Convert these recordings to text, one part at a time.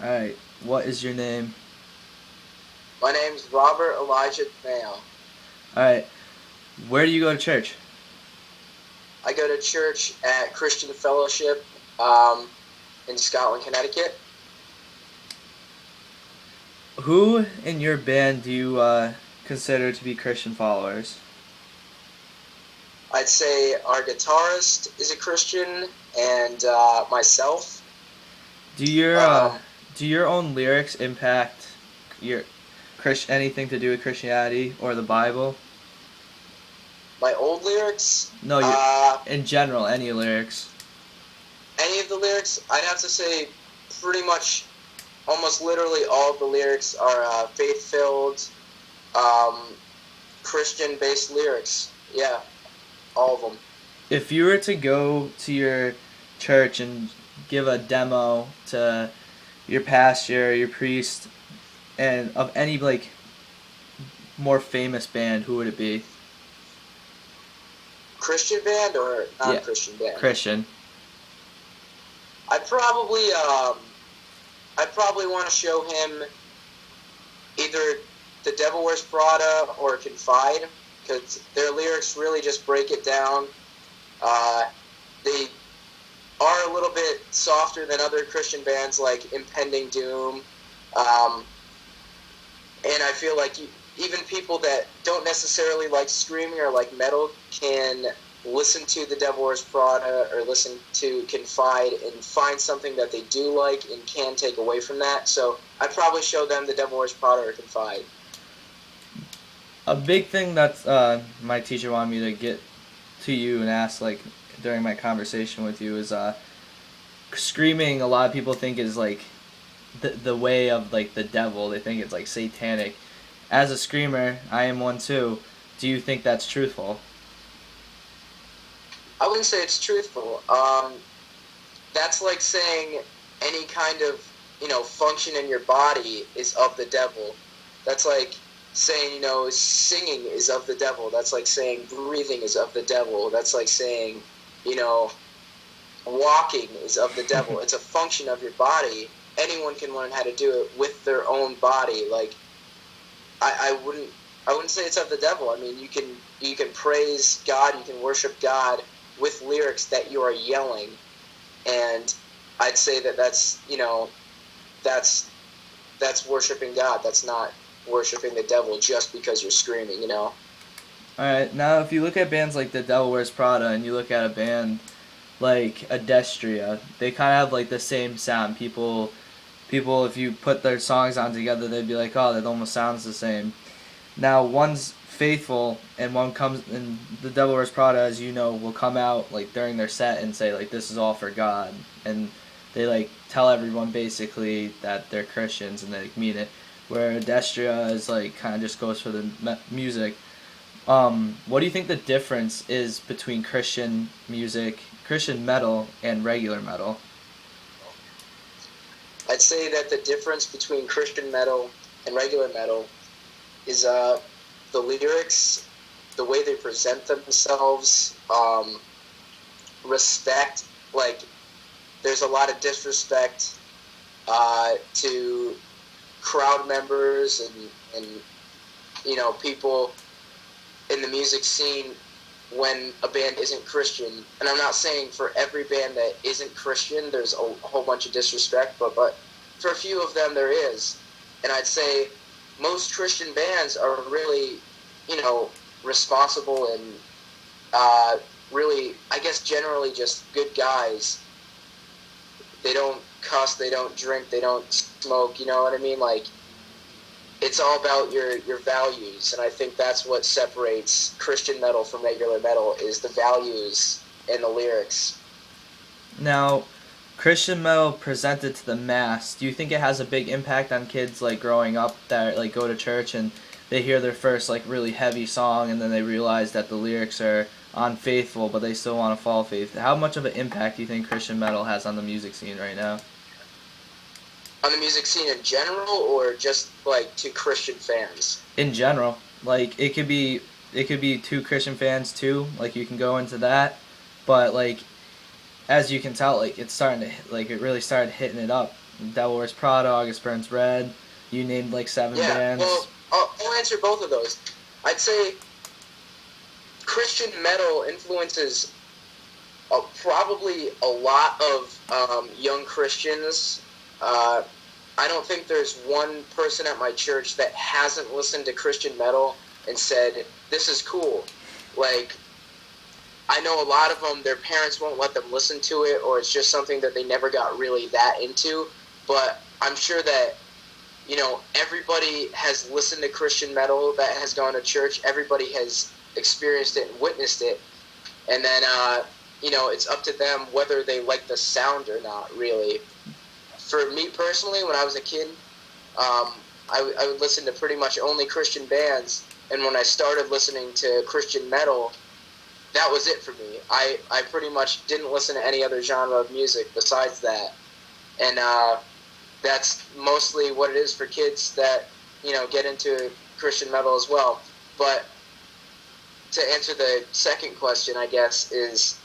Alright, what is your name? My name's Robert Elijah Mayo. Alright, where do you go to church? I go to church at Christian Fellowship um, in Scotland, Connecticut. Who in your band do you consider to be Christian followers? I'd say our guitarist is a Christian, and myself. Do your Um, do your own lyrics impact your anything to do with Christianity or the Bible? my old lyrics, No, your uh, in general, any lyrics. any of the lyrics, I'd have to say pretty much almost literally all of the lyrics are faith-filled, um, Christian-based lyrics. Yeah, all of them. If you were to go to your church and give a demo to your pastor, your priest, and of any like more famous band, who would it be? Christian band or Yeah, non-Christian band? Christian. I'd probably I'd probably want to show him either The Devil Wears Prada or Confide, because their lyrics really just break it down. They are a little bit softer than other Christian bands like Impending Doom, um, and I feel like even people that don't necessarily like screaming or like metal can listen to The Devil Wears Prada or listen to Confide and find something that they do like and can take away from that. So I'd probably show them The Devil Wears Prada or Confide. A big thing that my teacher wanted me to get to you and ask like during my conversation with you is screaming. A lot of people think is like the way of like the devil. They think it's like satanic. As a screamer, I am one too. Do you think that's truthful? I wouldn't say it's truthful. That's like saying any kind of function in your body is of the devil. That's like saying singing is of the devil. That's like saying breathing is of the devil. That's like saying you know walking is of the devil. It's a function of your body. Anyone can learn how to do it with their own body. Like I wouldn't say it's of the devil. I mean, you can praise God, you can worship God with lyrics that you are yelling, and I'd say that that's that's worshiping God. That's not worshiping the devil just because you're screaming. Alright, now if you look at bands like The Devil Wears Prada and you look at a band like Adestria, they kind of have like the same sound. People, if you put their songs on together, they'd be like, oh, that almost sounds the same. Now, one's faithful, and one comes, and The Devil Wears Prada, as you know, will come out like during their set and say like, this is all for God, and they like tell everyone basically that they're Christians and they like, mean it. Where Adestria is like kind of just goes for the music. What do you think the difference is between Christian music, Christian metal, and regular metal? I'd say that the difference between Christian metal and regular metal is the lyrics, the way they present themselves, respect. Like there's a lot of disrespect to crowd members and people in the music scene when a band isn't Christian. And I'm not saying for every band that isn't Christian there's a whole bunch of disrespect, but for a few of them there is. And I'd say most Christian bands are really, responsible and really, I guess, generally just good guys. They don't cuss, they don't drink, they don't smoke. You know what I mean? Like it's all about your values, and I think that's what separates Christian metal from regular metal is the values and the lyrics. Now, Christian metal presented to the mass, do you think it has a big impact on kids like growing up that like go to church and they hear their first like really heavy song and then they realize that the lyrics are unfaithful but they still want to follow faith? How much of an impact do you think Christian metal has on the music scene right now? On the music scene in general, or just like to Christian fans? In general, like it could be two Christian fans too. Like you can go into that, but like as you can tell, like it's starting to like it really started hitting it up. Devil Wears Prada, August Burns Red. You named like 7 Yeah, bands. well, I'll answer both of those. I'd say Christian metal influences probably a lot of young Christians. I don't think there's one person at my church that hasn't listened to Christian metal and said, this is cool. Like, I know a lot of them, their parents won't let them listen to it, or it's just something that they never got really that into. But I'm sure that, you know, everybody has listened to Christian metal that has gone to church. Everybody has experienced it and witnessed it. And then, you know, it's up to them whether they like the sound or not, really. For me personally, when I was a kid, I would listen to pretty much only Christian bands. And when I started listening to Christian metal, that was it for me. I pretty much didn't listen to any other genre of music besides that. And that's mostly what it is for kids that, you know, get into Christian metal as well. But to answer the second question, I guess, is,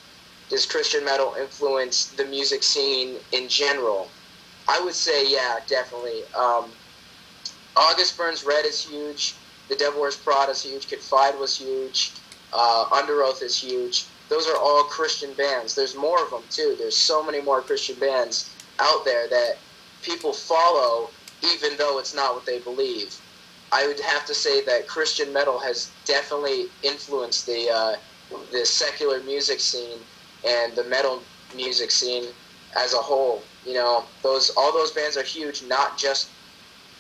does Christian metal influence the music scene in general? I would say, yeah, definitely. August Burns Red is huge. The Devil Wears Prada is huge. Confide was huge. Under Oath is huge. Those are all Christian bands. There's more of them, too. There's so many more Christian bands out there that people follow, even though it's not what they believe. I would have to say that Christian metal has definitely influenced the secular music scene and the metal music scene as a whole. You know, all those bands are huge, not just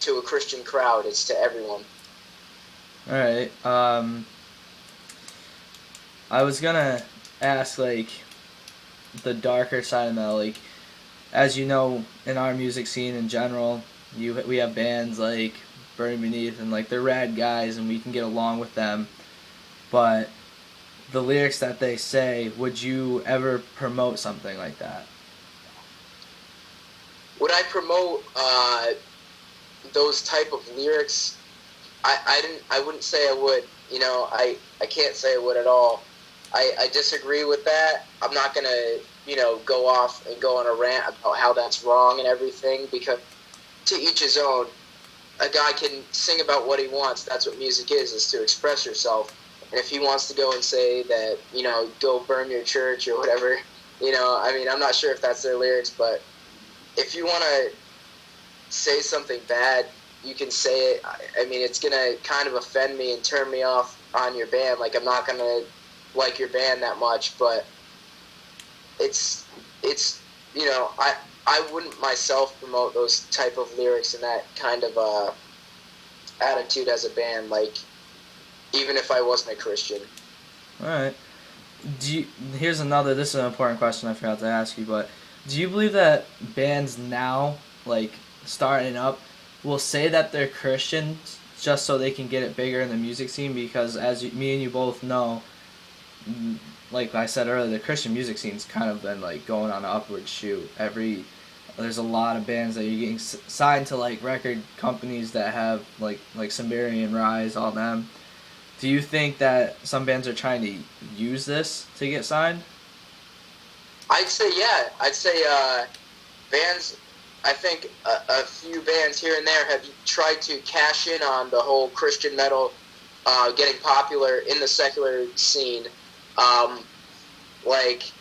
to a Christian crowd, it's to everyone. All right. I was gonna ask, like, the darker side of metal. Like, as you know, in our music scene in general, we have bands like Burning Beneath, and like they're rad guys, and we can get along with them. But the lyrics that they say, would you ever promote something like that? Would I promote those type of lyrics? I wouldn't say I would. You know, I can't say I would at all. I disagree with that. I'm not gonna, you know, go off and go on a rant about how that's wrong and everything, because to each his own. A guy can sing about what he wants. That's what music is to express yourself. And if he wants to go and say that, you know, go burn your church or whatever, you know, I mean, I'm not sure if that's their lyrics, but if you want to say something bad, you can say it. I mean, it's going to kind of offend me and turn me off on your band. Like, I'm not going to like your band that much, but it's you know, I wouldn't myself promote those type of lyrics and that kind of attitude as a band, like, even if I wasn't a Christian. All right. Here's another, this is an important question I forgot to ask you, but do you believe that bands now, like, starting up, will say that they're Christians just so they can get it bigger in the music scene? Because as me and you both know, like I said earlier, the Christian music scene's kind of been like going on an upward shoot. There's a lot of bands that you're getting signed to like record companies that have like Siberian Rise, all them. Do you think that some bands are trying to use this to get signed? I'd say yeah. I'd say bands. I think a few bands here and there have tried to cash in on the whole Christian metal getting popular in the secular scene. Like,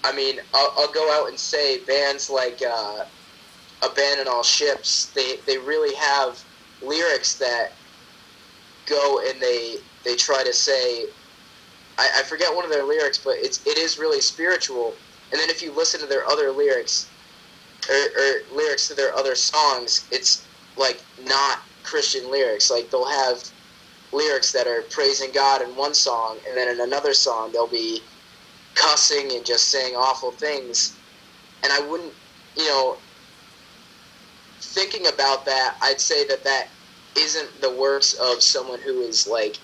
I mean, I'll go out and say bands like Abandon All Ships, they really have lyrics that go and they try to say, I forget one of their lyrics, but it is really spiritual. And then if you listen to their other lyrics, or lyrics to their other songs, it's like not Christian lyrics. Like, they'll have lyrics that are praising God in one song, and then in another song they'll be cussing and just saying awful things. And I wouldn't, you know, thinking about that, I'd say that isn't the works of someone who is like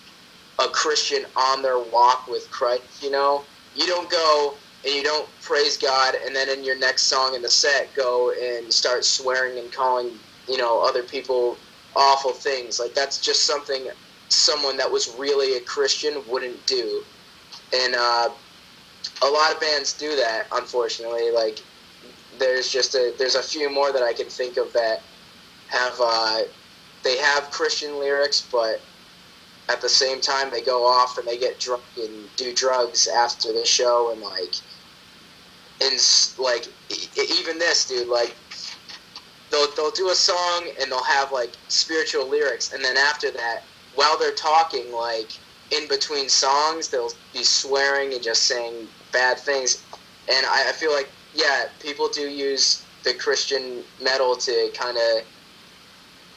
a Christian on their walk with Christ. You know, you don't go and you don't praise God and then in your next song in the set go and start swearing and calling, you know, other people awful things. Like, that's just something someone that was really a Christian wouldn't do. And a lot of bands do that, unfortunately. Like, there's a few more that I can think of that have they have Christian lyrics, but at the same time they go off and they get drunk and do drugs after the show, and even this dude, like they'll do a song and they'll have like spiritual lyrics, and then after that, while they're talking, like in between songs, they'll be swearing and just saying bad things. And I feel like, yeah, people do use the Christian metal to kind of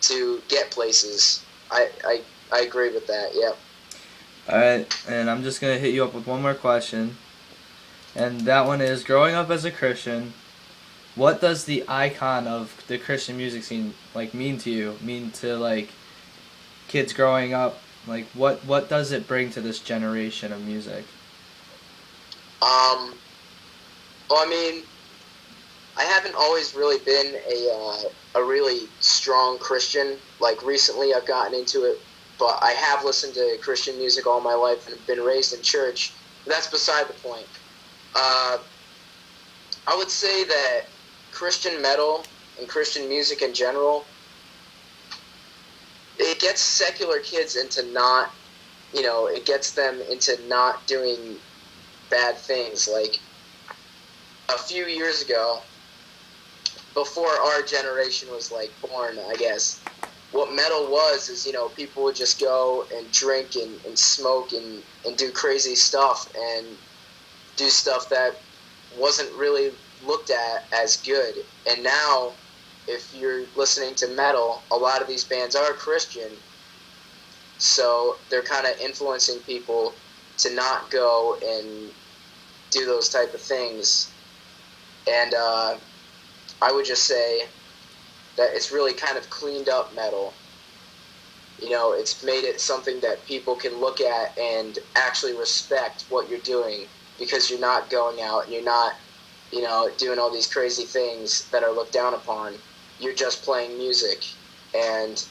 to get places. I agree with that. Yep. All right, and I'm just gonna hit you up with one more question, and that one is: growing up as a Christian, what does the icon of the Christian music scene like mean to you? Mean to like kids growing up? Like what does it bring to this generation of music? Well, I mean, I haven't always really been a really strong Christian. Like recently, I've gotten into it, but I have listened to Christian music all my life and been raised in church. But that's beside the point. I would say that Christian metal and Christian music in general, it gets secular kids into not, it gets them into not doing bad things. Like a few years ago, before our generation was like born, I guess, what metal was is, people would just go and drink and smoke and do crazy stuff and do stuff that wasn't really looked at as good. And now, if you're listening to metal, a lot of these bands are Christian, so they're kind of influencing people to not go and do those type of things. And I would just say that it's really kind of cleaned up metal. It's made it something that people can look at and actually respect what you're doing, because you're not going out and you're not, doing all these crazy things that are looked down upon. You're just playing music, and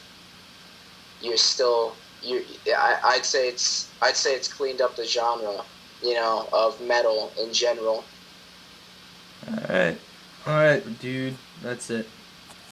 you're still I'd say it's cleaned up the genre, of metal in general. All right, dude. That's it.